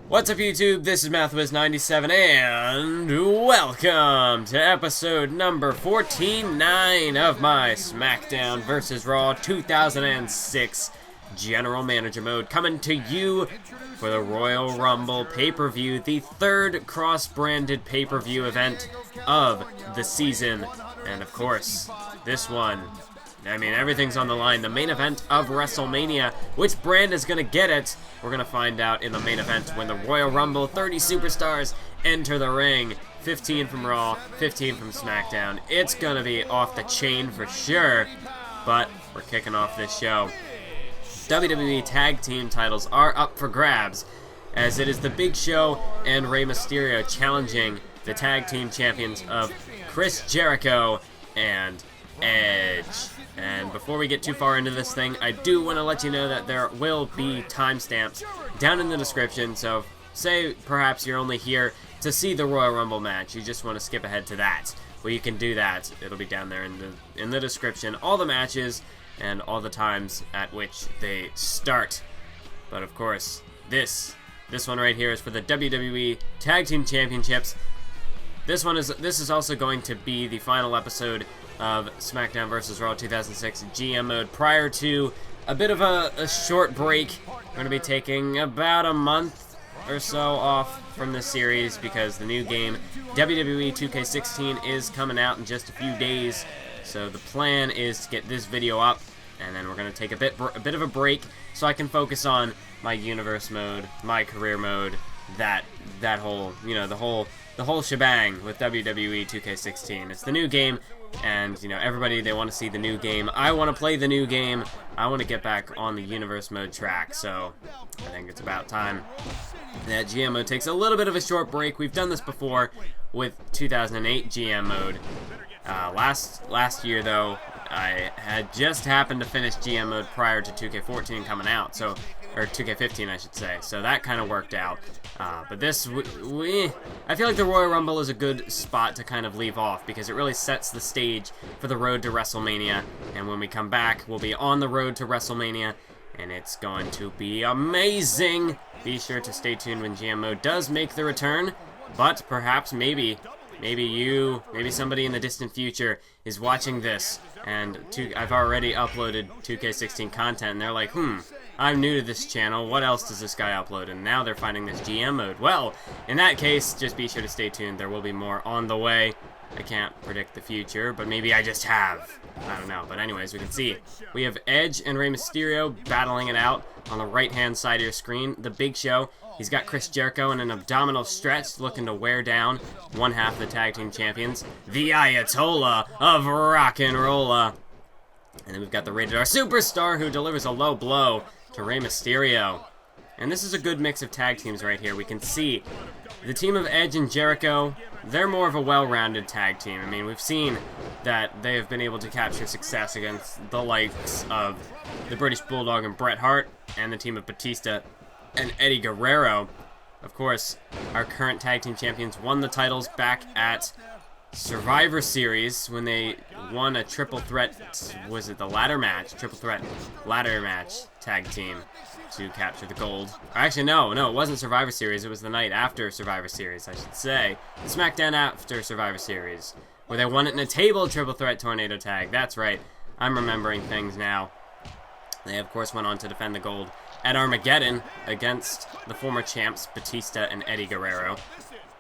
What's up, YouTube? This is MathWiz97, and welcome to episode number 49 of my SmackDown vs. Raw 2006 General Manager Mode, coming to you for the Royal Rumble pay-per-view, the third cross-branded pay-per-view event of the season. And of course, this one, I mean, everything's on the line. The main event of WrestleMania. Which brand is going to get it? We're going to find out in the main event when the Royal Rumble 30 superstars enter the ring. 15 from Raw, 15 from SmackDown. It's going to be off the chain for sure. But we're kicking off this show. WWE Tag Team titles are up for grabs, as it is the Big Show and Rey Mysterio challenging the Tag Team Champions of Chris Jericho and Edge. And before we get too far into this thing, I do want to let you know that there will be timestamps down in the description. So say perhaps you're only here to see the Royal Rumble match, you just want to skip ahead to that. Well, you can do that. It'll be down there in the description. All the matches and all the times at which they start. But of course, this one right here is for the WWE Tag Team Championships. This is also going to be the final episode of SmackDown vs. Raw 2006 GM mode prior to a bit of a short break. We're going to be taking about a month or so off from this series because the new game WWE 2K16 is coming out in just a few days. So the plan is to get this video up, and then we're going to take a bit of a break so I can focus on my universe mode, my career mode, that whole, you know, the whole shebang with WWE 2K16. It's the new game, and, you know, everybody, they want to see the new game. I want to play the new game. I want to get back on the universe mode track, so I think it's about time that GM mode takes a little bit of a short break. We've done this before with 2008 GM mode. Last year, though, I had just happened to finish GM mode prior to 2K14 coming out, so, or 2K15 I should say, so that kind of worked out. But this, I feel like the Royal Rumble is a good spot to kind of leave off because it really sets the stage for the road to WrestleMania, and when we come back, we'll be on the road to WrestleMania, and it's going to be amazing. Be sure to stay tuned when GM mode does make the return, but perhaps maybe somebody in the distant future is watching this, and I've already uploaded 2K16 content, and they're like, I'm new to this channel, what else does this guy upload? And now they're finding this GM mode. Well, in that case, just be sure to stay tuned. There will be more on the way. I can't predict the future, but maybe I just have. I don't know. But anyways, we can see we have Edge and Rey Mysterio battling it out on the right-hand side of your screen. The Big Show, he's got Chris Jericho in an abdominal stretch looking to wear down one half of the Tag Team Champions, the Ayatollah of Rock and Rolla. And then we've got the Rated R Superstar who delivers a low blow to Rey Mysterio. And this is a good mix of tag teams right here. We can see the team of Edge and Jericho, they're more of a well-rounded tag team. I mean, we've seen that they have been able to capture success against the likes of the British Bulldog and Bret Hart, and the team of Batista and Eddie Guerrero. Of course, our current tag team champions won the titles back at Survivor Series when they won a triple threat, was it the ladder match? Triple threat ladder match tag team to capture the gold. Actually, no, it wasn't Survivor Series. It was the night after Survivor Series, I should say. SmackDown after Survivor Series, where they won it in a table triple threat tornado tag. That's right. I'm remembering things now. They, of course, went on to defend the gold at Armageddon against the former champs Batista and Eddie Guerrero.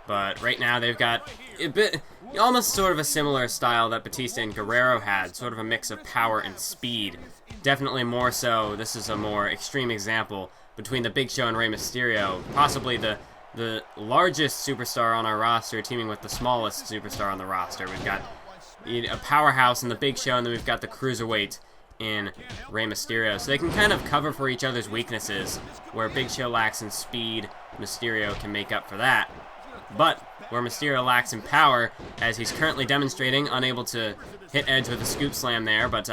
But right now they've got a bit, almost sort of a similar style that Batista and Guerrero had, sort of a mix of power and speed. Definitely more so, this is a more extreme example between the Big Show and Rey Mysterio, possibly the largest superstar on our roster teaming with the smallest superstar on the roster. We've got a powerhouse in the Big Show, and then we've got the cruiserweight in Rey Mysterio. So they can kind of cover for each other's weaknesses, where Big Show lacks in speed, Mysterio can make up for that. But where Mysterio lacks in power, as he's currently demonstrating, unable to hit Edge with a scoop slam there, but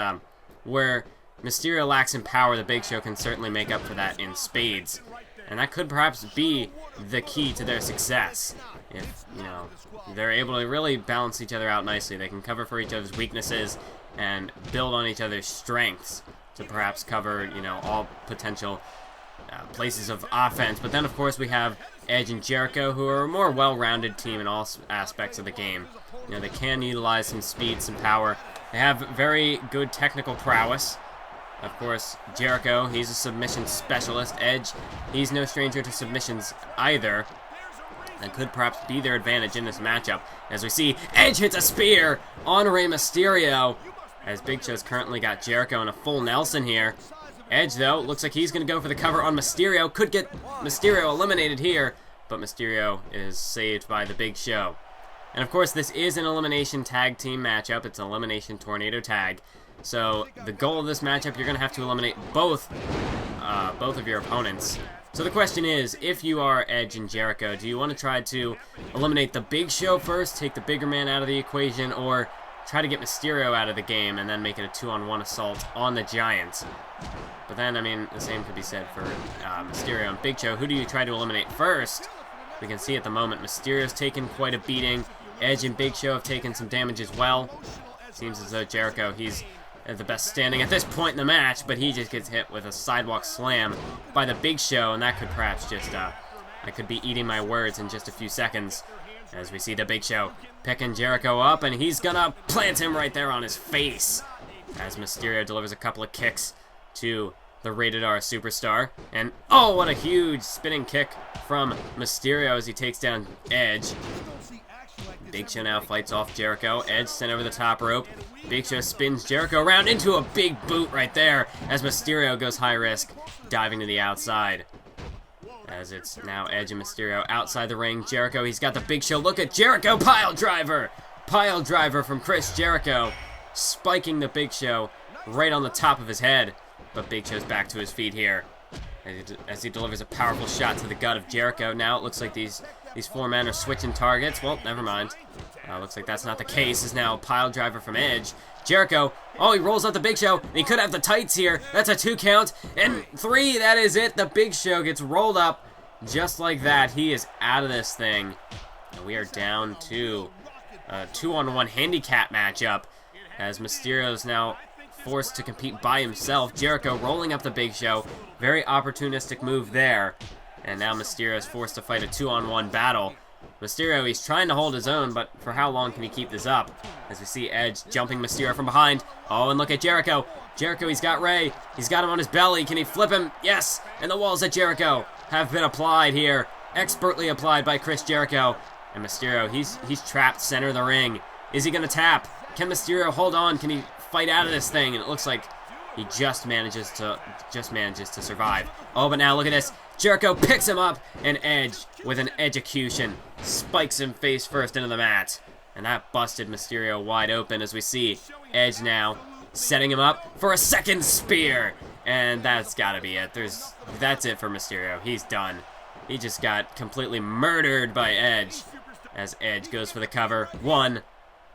where Mysterio lacks in power, the Big Show can certainly make up for that in spades. And that could perhaps be the key to their success. If, you know, they're able to really balance each other out nicely. They can cover for each other's weaknesses and build on each other's strengths to perhaps cover, you know, all potential places of offense. But then, of course, we have Edge and Jericho, who are a more well-rounded team in all aspects of the game. You know, they can utilize some speed, some power. They have very good technical prowess. Of course, Jericho, he's a submission specialist. Edge, he's no stranger to submissions either. That could perhaps be their advantage in this matchup. As we see, Edge hits a spear on Rey Mysterio. As Big Show's currently got Jericho in a full Nelson here. Edge, though, looks like he's going to go for the cover on Mysterio. Could get Mysterio eliminated here, but Mysterio is saved by the Big Show. And of course, this is an elimination tag team matchup. It's an elimination tornado tag. So the goal of this matchup, you're going to have to eliminate both of your opponents. So the question is, if you are Edge and Jericho, do you want to try to eliminate the Big Show first, take the bigger man out of the equation, or try to get Mysterio out of the game and then make it a 2-on-1 assault on the Giants? But then, I mean, the same could be said for Mysterio and Big Show. Who do you try to eliminate first? We can see at the moment Mysterio's taken quite a beating. Edge and Big Show have taken some damage as well. Seems as though Jericho, he's the best standing at this point in the match, but he just gets hit with a sidewalk slam by the Big Show, and that could perhaps just, I could be eating my words in just a few seconds. As we see the Big Show picking Jericho up, and he's gonna plant him right there on his face. As Mysterio delivers a couple of kicks to the Rated R Superstar. And, oh, what a huge spinning kick from Mysterio as he takes down Edge. Big Show now fights off Jericho. Edge sent over the top rope. Big Show spins Jericho around into a big boot right there as Mysterio goes high risk, diving to the outside. As it's now Edge and Mysterio outside the ring. Jericho, he's got the Big Show. Look at Jericho, pile driver! Pile driver from Chris Jericho, spiking the Big Show right on the top of his head. But Big Show's back to his feet here as he delivers a powerful shot to the gut of Jericho. Now it looks like these four men are switching targets. Well, never mind. Looks like that's not the case. Is now a pile driver from Edge. Jericho, oh, he rolls out the Big Show. He could have the tights here. That's a 2 count. And 3, that is it. The Big Show gets rolled up just like that. He is out of this thing. And we are down to a 2-on-1 handicap matchup as Mysterio's now forced to compete by himself. Jericho rolling up the Big Show. Very opportunistic move there. And now Mysterio is forced to fight a 2-on-1 battle. Mysterio, he's trying to hold his own, but for how long can he keep this up? As we see Edge jumping Mysterio from behind. Oh, and look at Jericho. Jericho, he's got Rey. He's got him on his belly. Can he flip him? Yes! And the walls at Jericho have been applied here. Expertly applied by Chris Jericho. And Mysterio, he's trapped center of the ring. Is he going to tap? Can Mysterio hold on? Can he fight out of this thing? And it looks like he just manages to survive. Oh, but now look at this. Jericho picks him up, and Edge, with an execution, spikes him face first into the mat. And that busted Mysterio wide open as we see Edge now setting him up for a second spear. And that's gotta be it. That's it for Mysterio. He's done. He just got completely murdered by Edge as Edge goes for the cover. 1,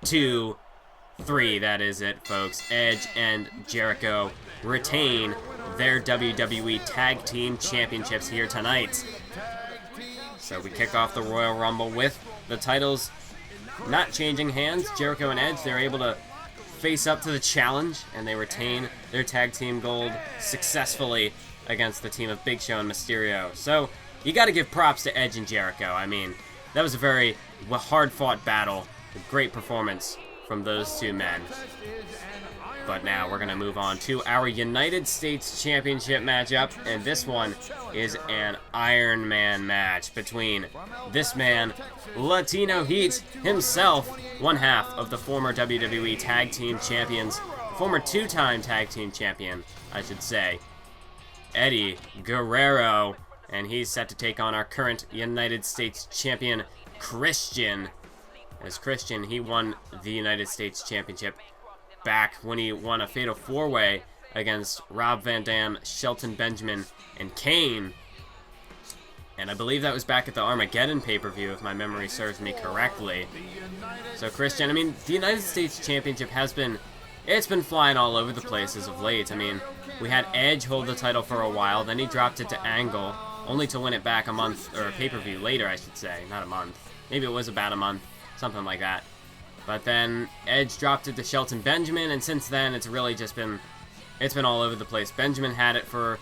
2, 3. That is it, folks. Edge and Jericho retain their WWE Tag Team Championships here tonight. So we kick off the Royal Rumble with the titles not changing hands. Jericho and Edge, they're able to face up to the challenge, and they retain their Tag Team Gold successfully against the team of Big Show and Mysterio. So you got to give props to Edge and Jericho. I mean, that was a very hard-fought battle. A great performance from those two men. But now we're going to move on to our United States Championship matchup, and this one is an Ironman match between this man, Latino Heat himself, one half of the former WWE Tag Team Champions, former 2-time Tag Team Champion, I should say, Eddie Guerrero, and he's set to take on our current United States Champion, Christian. As Christian, he won the United States Championship back when he won a Fatal 4-Way against Rob Van Dam, Shelton Benjamin, and Kane. And I believe that was back at the Armageddon pay-per-view, if my memory serves me correctly. So Christian, I mean, the United States Championship it's been flying all over the place as of late. I mean, we had Edge hold the title for a while, then he dropped it to Angle, only to win it back a month, or a pay-per-view later, I should say, not a month. Maybe it was about a month, something like that. But then Edge dropped it to Shelton Benjamin, and since then it's really just been all over the place. Benjamin had it for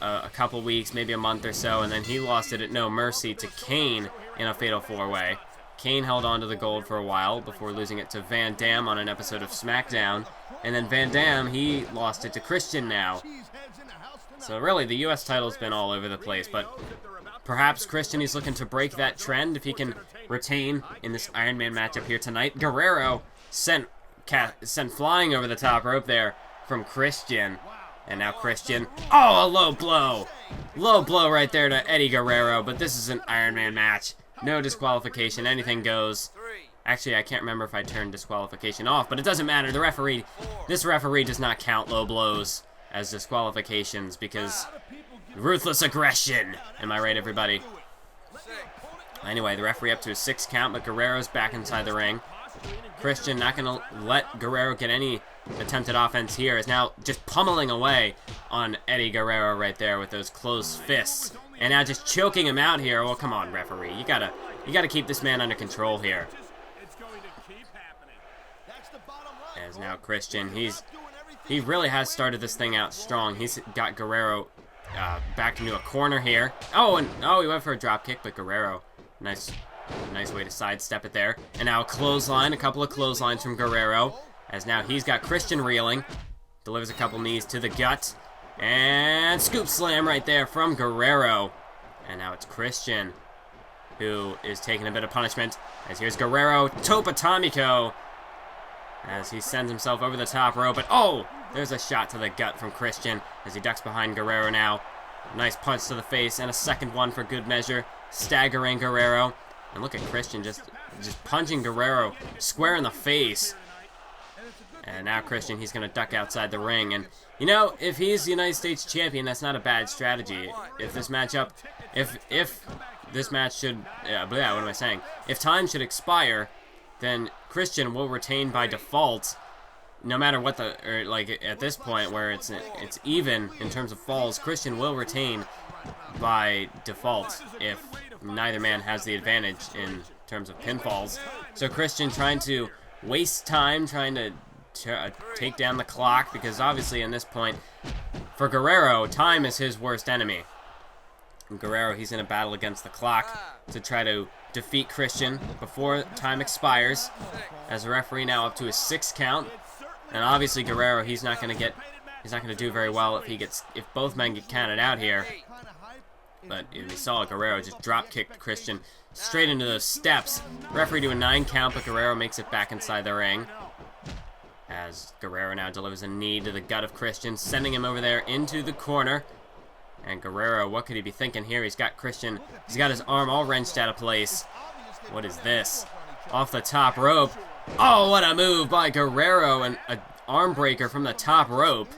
a couple weeks, maybe a month or so, and then he lost it at No Mercy to Kane in a Fatal 4-Way. Kane held on to the gold for a while before losing it to Van Dam on an episode of SmackDown, and then Van Dam, he lost it to Christian now. So really, the U.S. title's been all over the place, but perhaps Christian, he's looking to break that trend if he can retain in this Ironman matchup here tonight. Guerrero sent flying over the top rope there from Christian. And now Christian, oh, a low blow. Low blow right there to Eddie Guerrero, but this is an Ironman match. No disqualification, anything goes. Actually, I can't remember if I turned disqualification off, but it doesn't matter. This referee does not count low blows as disqualifications because ruthless aggression. Am I right, everybody? Anyway, the referee up to a 6 count, but Guerrero's back inside the ring. Christian not going to let Guerrero get any attempted offense here, is now just pummeling away on Eddie Guerrero right there with those closed fists. And now just choking him out here. Well, come on, referee. You gotta keep this man under control here. As now Christian, he really has started this thing out strong. He's got Guerrero back into a corner here. Oh, and he went for a drop kick, but Guerrero, nice way to sidestep it there. And now a clothesline, a couple of clotheslines from Guerrero, as now he's got Christian reeling. Delivers a couple knees to the gut. And scoop slam right there from Guerrero. And now it's Christian who is taking a bit of punishment. As here's Guerrero, Tope Atomico, as he sends himself over the top rope. But oh, there's a shot to the gut from Christian as he ducks behind Guerrero now. Nice punch to the face and a second one for good measure, staggering Guerrero. And look at Christian just punching Guerrero square in the face. And now Christian, he's going to duck outside the ring. And, you know, if he's the United States champion, that's not a bad strategy. If this matchup, if this match should, what am I saying? If time should expire, then Christian will retain by default, no matter what at this point where it's even in terms of falls, Christian will retain by default if neither man has the advantage in terms of pinfalls. So Christian trying to waste time, trying to take down the clock, because obviously in this point, for Guerrero, time is his worst enemy. And Guerrero, he's in a battle against the clock to try to defeat Christian before time expires, as the referee now up to a 6 count. And obviously Guerrero, he's not going to do very well if both men get counted out here. But we saw Guerrero just drop kick Christian straight into those steps. Referee to a 9 count, but Guerrero makes it back inside the ring. As Guerrero now delivers a knee to the gut of Christian, sending him over there into the corner. And Guerrero, what could he be thinking here? He's got Christian, he's got his arm all wrenched out of place. What is this? Off the top rope. Oh, what a move by Guerrero, and an arm breaker from the top rope.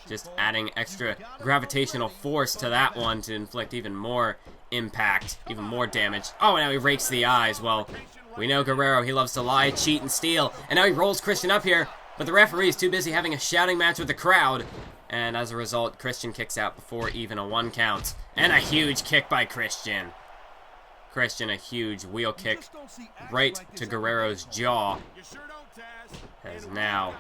Just adding extra gravitational force to that one to inflict even more impact, even more damage. Oh, and now he rakes the eyes. Well, we know Guerrero, he loves to lie, cheat, and steal. And now he rolls Christian up here, but the referee is too busy having a shouting match with the crowd. And as a result, Christian kicks out before even a 1 count. And a huge kick by Christian. Christian, a huge wheel kick right to Guerrero's jaw. As now,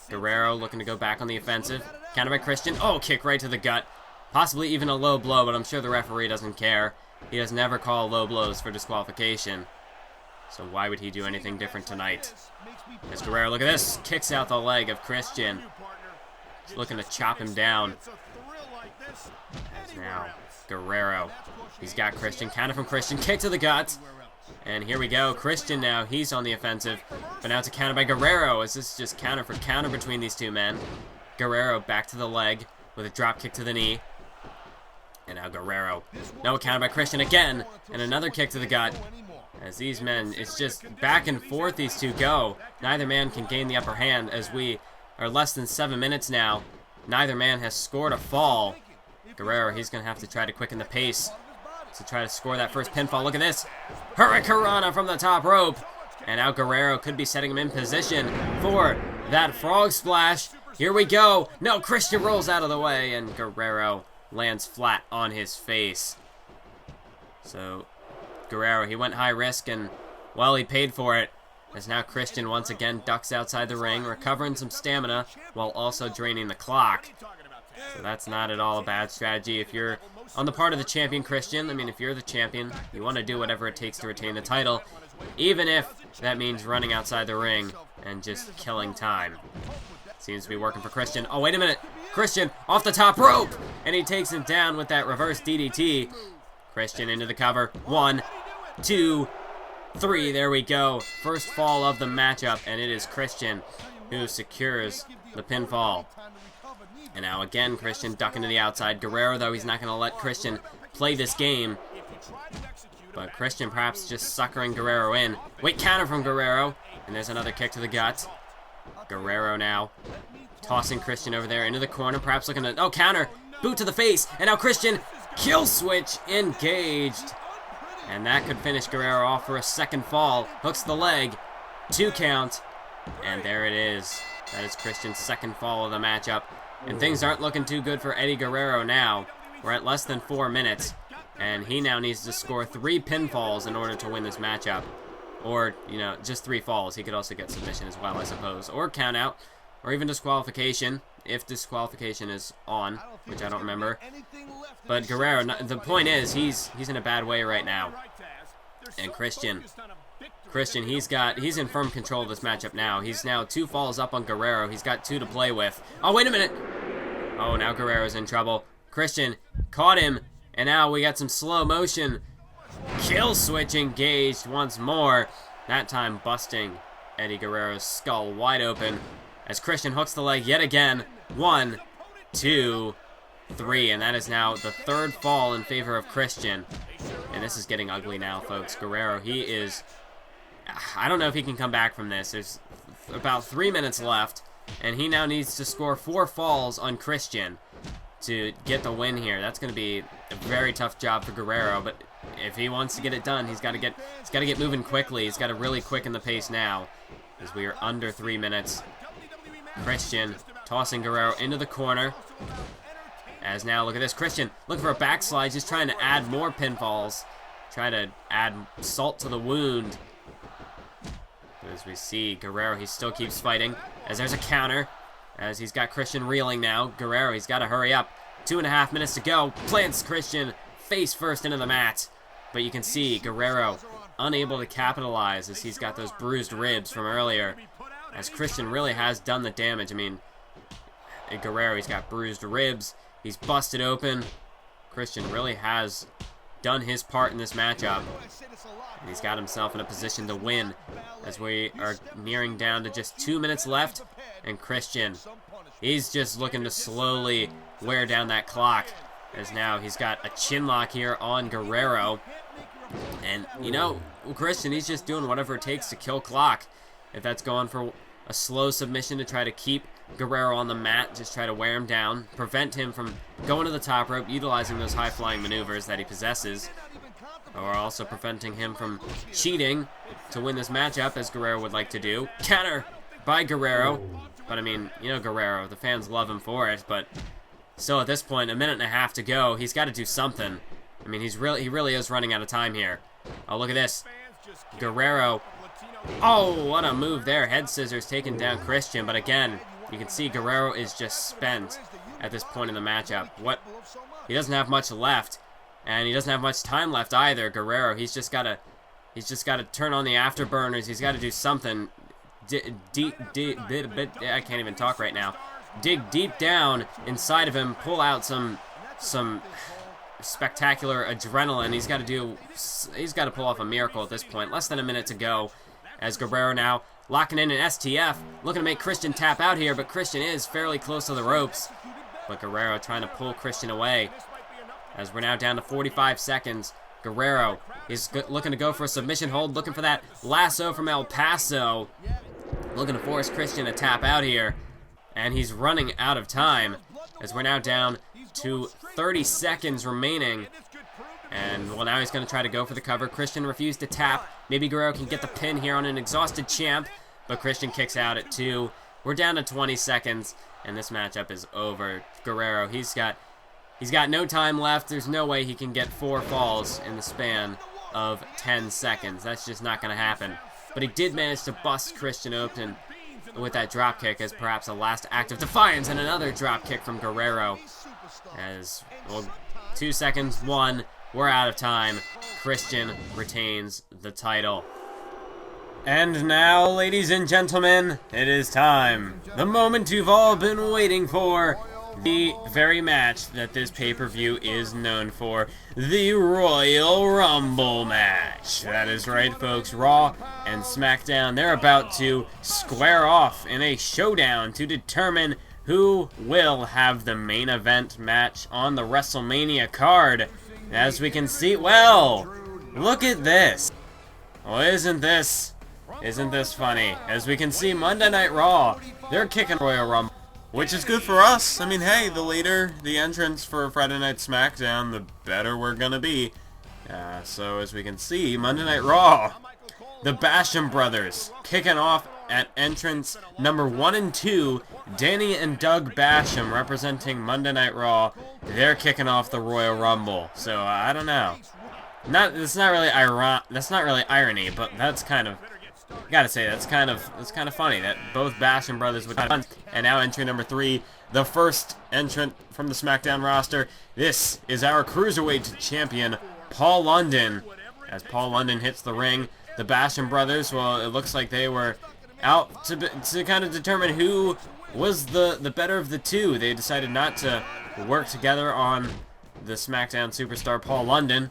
Guerrero looking to go back on the offensive. Counter by Christian. Oh, kick right to the gut. Possibly even a low blow, but I'm sure the referee doesn't care. He does never call low blows for disqualification. So why would he do anything different tonight? As Guerrero, look at this, kicks out the leg of Christian. He's looking to chop him down. As now, Guerrero, he's got Christian, counter from Christian, kick to the gut. And here we go, Christian now, he's on the offensive. But now it's a counter by Guerrero, as this is just counter for counter between these two men. Guerrero back to the leg with a drop kick to the knee. And now Guerrero, now a counter by Christian again, and another kick to the gut. As these men, it's just back and forth these two go. Neither man can gain the upper hand, as we are less than 7 minutes now. Neither man has scored a fall. Guerrero, he's going to have to try to quicken the pace to try to score that first pinfall. Look at this. Hurricanrana from the top rope. And now Guerrero could be setting him in position for that frog splash. Here we go. No, Christian rolls out of the way, and Guerrero lands flat on his face. So Guerrero, he went high risk, and, well, he paid for it. As now Christian once again ducks outside the ring, recovering some stamina while also draining the clock. So that's not at all a bad strategy. If you're on the part of the champion Christian, I mean, if you're the champion, you want to do whatever it takes to retain the title, even if that means running outside the ring and just killing time. Seems to be working for Christian. Oh, wait a minute. Christian off the top rope, and he takes him down with that reverse DDT. Christian into the cover. 1, 2, 3. There we go. First fall of the matchup, and it is Christian who secures the pinfall. And now again, Christian ducking to the outside. Guerrero, though, he's not going to let Christian play this game. But Christian perhaps just suckering Guerrero in. Wait, counter from Guerrero. And there's another kick to the gut. Guerrero now tossing Christian over there into the corner. Perhaps looking to... Oh, counter. Boot to the face. And now Christian, kill switch engaged. And that could finish Guerrero off for a second fall. Hooks the leg. 2 count. And there it is. That is Christian's second fall of the matchup. And things aren't looking too good for Eddie Guerrero now. We're at less than 4 minutes. And he now needs to score 3 pinfalls in order to win this matchup. Or, you know, just 3 falls. He could also get submission as well, I suppose. Or count out. Or even disqualification. If disqualification is on, which I don't remember. But Guerrero, the point is, he's in a bad way right now. And Christian, he's in firm control of this matchup now. He's now 2 falls up on Guerrero. He's got 2 to play with. Oh, wait a minute. Oh, now Guerrero's in trouble. Christian caught him, and now we got some slow motion. Kill switch engaged once more. That time busting Eddie Guerrero's skull wide open as Christian hooks the leg yet again. 1, 2, 3, and that is now the 3rd fall in favor of Christian. And this is getting ugly now, folks. Guerrero, he is... I don't know if he can come back from this. There's about 3 minutes left, and he now needs to score 4 falls on Christian to get the win here. That's going to be a very tough job for Guerrero, but if he wants to get it done, he's got to get moving quickly. He's got to really quicken the pace now, as we are under 3 minutes. Christian tossing Guerrero into the corner. As now, look at this. Christian looking for a backslide, just trying to add more pinfalls. Try to add salt to the wound. But as we see, Guerrero, he still keeps fighting. As there's a counter. As he's got Christian reeling now. Guerrero, he's got to hurry up. 2.5 minutes to go. Plants Christian face first into the mat. But you can see Guerrero unable to capitalize as he's got those bruised ribs from earlier. As Christian really has done the damage. I mean, Guerrero, he's got bruised ribs. He's busted open. Christian really has done his part in this matchup. And he's got himself in a position to win as we are nearing down to just 2 minutes left. And Christian, he's just looking to slowly wear down that clock. As now he's got a chin lock here on Guerrero. And, you know, Christian, he's just doing whatever it takes to kill clock. If that's going for a slow submission to try to keep Guerrero on the mat, just try to wear him down, prevent him from going to the top rope, utilizing those high-flying maneuvers that he possesses, or also preventing him from cheating to win this matchup, as Guerrero would like to do. Counter by Guerrero, but I mean, you know Guerrero, the fans love him for it, but still at this point, 1.5 minutes to go, he's got to do something. I mean, he really is running out of time here. Oh, look at this. Guerrero. Oh, what a move there. Head scissors taking down Christian, but again, you can see Guerrero is just spent at this point in the matchup. He doesn't have much left, and he doesn't have much time left either. Guerrero, he's just got to turn on the afterburners. He's got to do something. I can't even talk right now. Dig deep down inside of him, pull out some spectacular adrenaline. He's got to pull off a miracle at this point. Less than 1 minute to go, as Guerrero now locking in an STF, looking to make Christian tap out here, but Christian is fairly close to the ropes. But Guerrero trying to pull Christian away. As we're now down to 45 seconds, Guerrero is looking to go for a submission hold, looking for that lasso from El Paso. Looking to force Christian to tap out here. And he's running out of time, as we're now down to 30 seconds remaining. And, well, now he's going to try to go for the cover. Christian refused to tap. Maybe Guerrero can get the pin here on an exhausted champ. But Christian kicks out at 2. We're down to 20 seconds, and this matchup is over. Guerrero, he's got no time left. There's no way he can get 4 falls in the span of 10 seconds. That's just not going to happen. But he did manage to bust Christian open with that drop kick as perhaps a last act of defiance, and another drop kick from Guerrero. As, well, 2 seconds, 1, we're out of time. Christian retains the title. And now, ladies and gentlemen, it is time. The moment you've all been waiting for. The very match that this pay-per-view is known for. The Royal Rumble match. That is right, folks. Raw and SmackDown, they're about to square off in a showdown to determine who will have the main event match on the WrestleMania card. As we can see, well, look at this. Oh, isn't this funny? As we can see, Monday Night Raw, they're kicking Royal Rumble. Which is good for us. I mean, hey, the later the entrance for Friday Night SmackDown, the better we're gonna be. So as we can see, Monday Night Raw, the Basham brothers kicking off at entrance number 1 and 2. Danny and Doug Basham representing Monday Night Raw. They're kicking off the Royal Rumble. So I don't know. That's not really irony, but that's kind of. Gotta say, that's kind of funny that both Basham brothers would. And now entry number 3, the first entrant from the SmackDown roster. This is our Cruiserweight champion, Paul London. As Paul London hits the ring, the Basham brothers, well, it looks like they were out to kind of determine who was the better of the two. They decided not to work together on the SmackDown superstar, Paul London.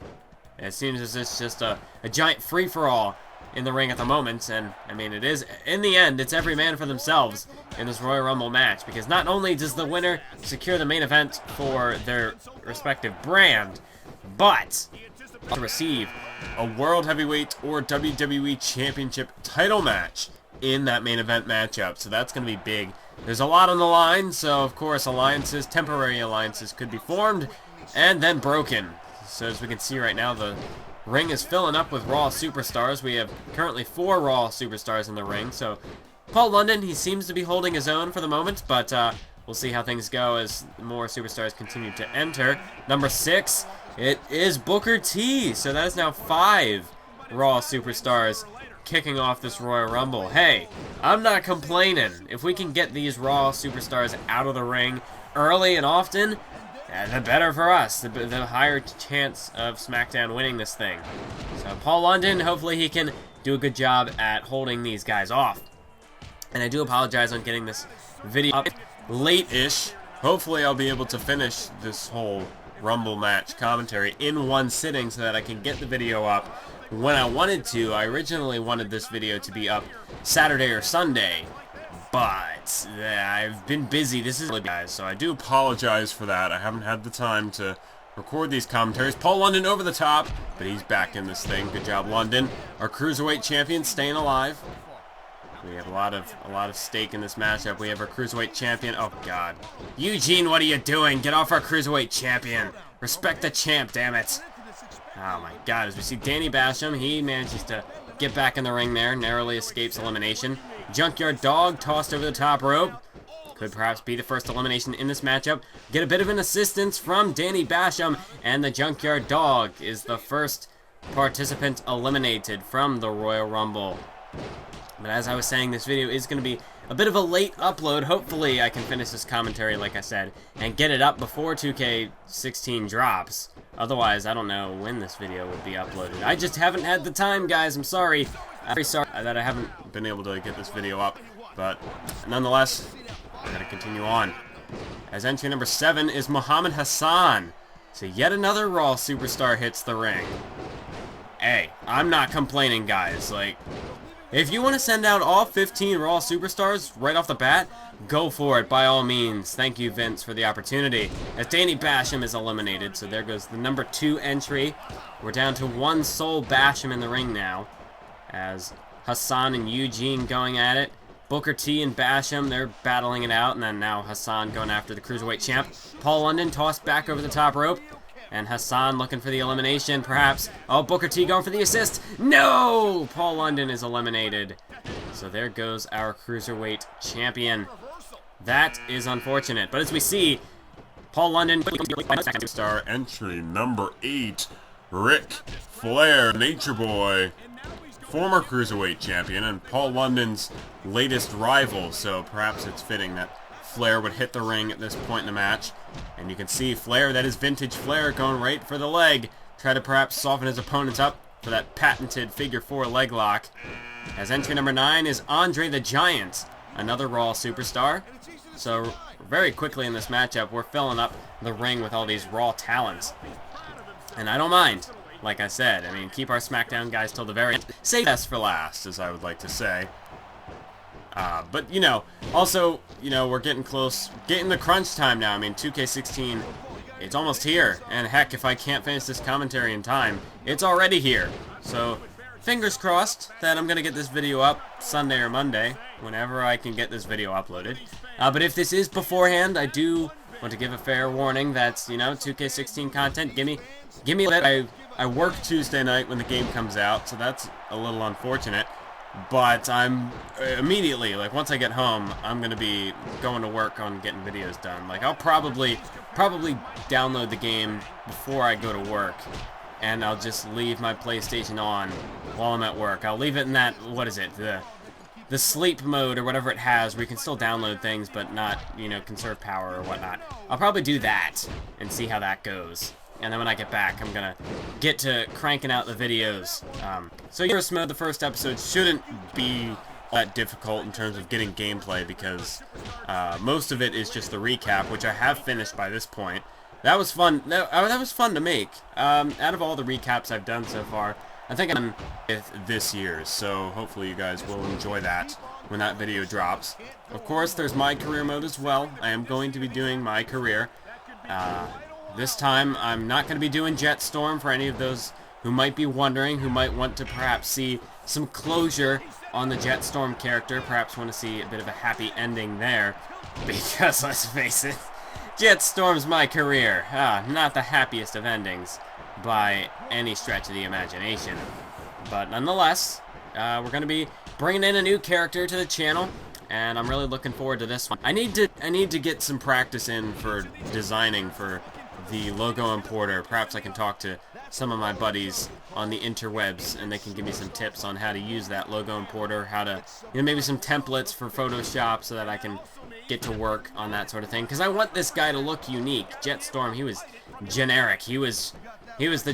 It seems as it's just a giant free-for-all in the ring at the moment, and I mean, it is, in the end, it's every man for themselves in this Royal Rumble match, because not only does the winner secure the main event for their respective brand, but to receive a World Heavyweight or WWE Championship title match in that main event matchup, so that's going to be big. There's a lot on the line, so of course temporary alliances could be formed, and then broken. So as we can see right now, the ring is filling up with Raw superstars. We have currently 4 Raw superstars in the ring. So Paul London, he seems to be holding his own for the moment, but we'll see how things go as more superstars continue to enter. Number 6, it is Booker T. So that is now 5 Raw superstars kicking off this Royal Rumble. Hey, I'm not complaining. If we can get these Raw superstars out of the ring early and often, the better for us, the higher chance of SmackDown winning this thing. So Paul London, hopefully he can do a good job at holding these guys off. And I do apologize on getting this video up late-ish. Hopefully I'll be able to finish this whole Rumble match commentary in one sitting so that I can get the video up when I wanted to. I originally wanted this video to be up Saturday or Sunday, but I've been busy. This is guys, so I do apologize for that. I haven't had the time to record these commentaries. Paul London over the top, but he's back in this thing. Good job, London. Our Cruiserweight champion staying alive. We have a lot of stake in this matchup. We have our Cruiserweight champion. Oh God, Eugene, what are you doing? Get off our Cruiserweight champion. Respect the champ, damn it. Oh my God, as we see Danny Basham, he manages to get back in the ring there, narrowly escapes elimination. Junkyard Dog tossed over the top rope. Could perhaps be the first elimination in this matchup. Get a bit of an assistance from Danny Basham, and the Junkyard Dog is the first participant eliminated from the Royal Rumble. But as I was saying, this video is going to be a bit of a late upload. Hopefully I can finish this commentary, like I said, and get it up before 2K16 drops. Otherwise, I don't know when this video will be uploaded. I just haven't had the time, guys. I'm sorry. I'm very sorry that I haven't been able to get this video up. But nonetheless, I'm going to continue on. As entry number 7 is Muhammad Hassan. So yet another Raw superstar hits the ring. Hey, I'm not complaining, guys. Like, if you want to send out all 15 Raw superstars right off the bat, go for it, by all means. Thank you, Vince, for the opportunity. As Danny Basham is eliminated, so there goes the number 2 entry. We're down to one sole Basham in the ring now, as Hassan and Eugene going at it. Booker T and Basham, they're battling it out, and then now Hassan going after the Cruiserweight champ. Paul London tossed back over the top rope. And Hassan looking for the elimination, perhaps. Oh, Booker T going for the assist. No! Paul London is eliminated. So there goes our Cruiserweight champion. That is unfortunate. But as we see, Paul London... Star entry number 8, Ric Flair, Nature Boy. former Cruiserweight champion and Paul London's latest rival, so perhaps it's fitting that Flair would hit the ring at this point in the match. And you can see Flair, that is vintage Flair, going right for the leg. Try to perhaps soften his opponents up for that patented figure 4 leg lock. As entry number 9 is Andre the Giant, another Raw superstar. So very quickly in this matchup, we're filling up the ring with all these Raw talents. And I don't mind. Like I said, I mean, keep our SmackDown guys till the very end. Save best for last, as I would like to say. But, you know, also, you know, we're getting close, getting the crunch time now. I mean, 2K16, it's almost here. And heck, if I can't finish this commentary in time, it's already here. So, fingers crossed that I'm going to get this video up Sunday or Monday, whenever I can get this video uploaded. But if this is beforehand, I do want to give a fair warning that's, you know, 2K16 content. Give me that. I work Tuesday night when the game comes out, so that's a little unfortunate. But I'm immediately, like, once I get home, I'm going to be going to work on getting videos done. Like, I'll probably download the game before I go to work, and I'll just leave my PlayStation on while I'm at work. I'll leave it in that, what is it, the sleep mode or whatever it has, where you can still download things but not, you know, conserve power or whatnot. I'll probably do that and see how that goes. And then when I get back, I'm gonna get to cranking out the videos. So first mode, the first episode shouldn't be that difficult in terms of getting gameplay, because most of it is just the recap, which I have finished by this point. That was fun. That was fun to make. Out of all the recaps I've done so far, I think I'm with this year's. So hopefully you guys will enjoy that when that video drops. Of course, there's my career mode as well. I am going to be doing my career. This time, I'm not going to be doing Jetstorm for any of those who might be wondering, who might want to perhaps see some closure on the Jetstorm character, perhaps want to see a bit of a happy ending there, because let's face it, Jetstorm's my career. Not the happiest of endings by any stretch of the imagination. But nonetheless, we're going to be bringing in a new character to the channel, and I'm really looking forward to this one. I need to get some practice in for designing for the logo importer. Perhaps I can talk to some of my buddies on the interwebs and they can give me some tips on how to use that logo importer, how to, you know, maybe some templates for Photoshop so that I can get to work on that sort of thing. Because I want this guy to look unique. Jetstorm, he was generic. He was the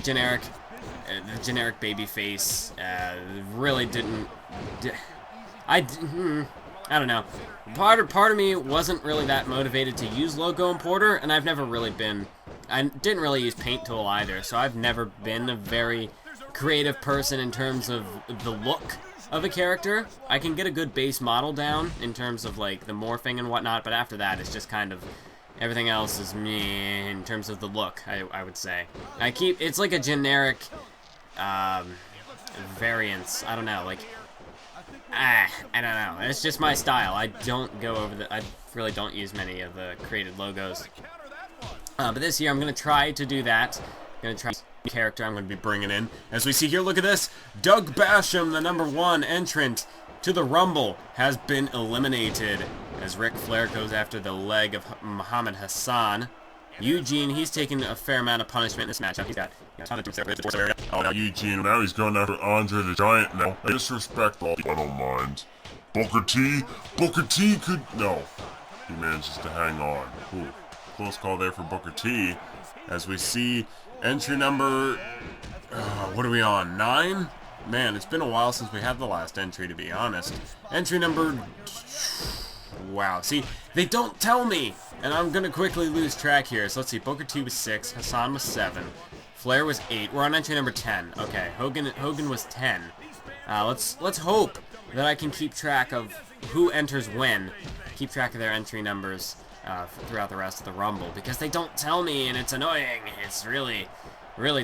generic baby face. Really didn't. I don't know. Part of me wasn't really that motivated to use logo importer, and I've never really been. I didn't really use paint tool either, so I've never been a very creative person in terms of the look of a character. I can get a good base model down in terms of like the morphing and whatnot, but after that it's just kind of everything else is meh in terms of the look, I would say. It's like a generic variance. I don't know, like I don't know. It's just my style. I don't go over I really don't use many of the created logos. But this year I'm going to try to do that. I'm going to try the character I'm going to be bringing in. As we see here, look at this. Doug Basham, the #1 entrant to the Rumble, has been eliminated as Ric Flair goes after the leg of Muhammad Hassan. Eugene, he's taking a fair amount of punishment in this matchup. He's got a ton of torso area. Oh, now Eugene, now he's going after Andre the Giant now. Disrespectful. I don't mind. Booker T could... No. He manages to hang on. Ooh. Close call there for Booker T. As we see entry number... what are we on? 9? Man, it's been a while since we had the last entry, to be honest. Entry number... Wow. See, they don't tell me! And I'm going to quickly lose track here. So let's see. Booker T was 6. Hassan was 7. Flair was 8. We're on entry number 10. Okay. Hogan was 10. Let's hope that I can keep track of who enters when. Keep track of their entry numbers throughout the rest of the Rumble, because they don't tell me and it's annoying. It's really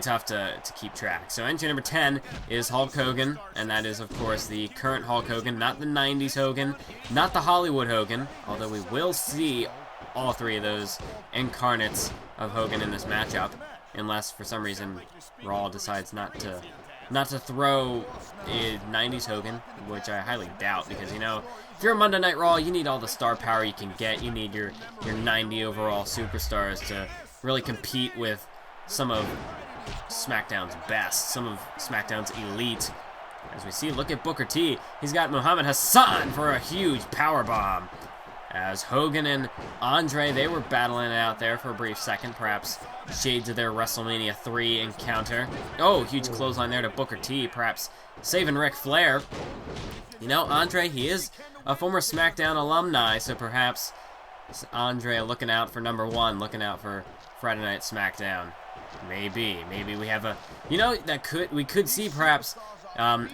tough to keep track. So entry number 10 is Hulk Hogan, and that is, of course, the current Hulk Hogan, not the 90s Hogan, not the Hollywood Hogan, although we will see all 3 of those incarnates of Hogan in this matchup, unless for some reason Raw decides not to throw a 90s Hogan, which I highly doubt, because, you know, if you're a Monday Night Raw, you need all the star power you can get. You need your 90 overall superstars to really compete with some of SmackDown's best, some of SmackDown's elite. As we see, look at Booker T. He's got Muhammad Hassan for a huge powerbomb. As Hogan and Andre, they were battling it out there for a brief second, perhaps shades of their WrestleMania 3 encounter. Oh, huge clothesline there to Booker T, perhaps saving Ric Flair. You know, Andre, he is a former SmackDown alumni, so perhaps Andre looking out for number 1, looking out for Friday Night SmackDown. Maybe we have a, you know, we could see perhaps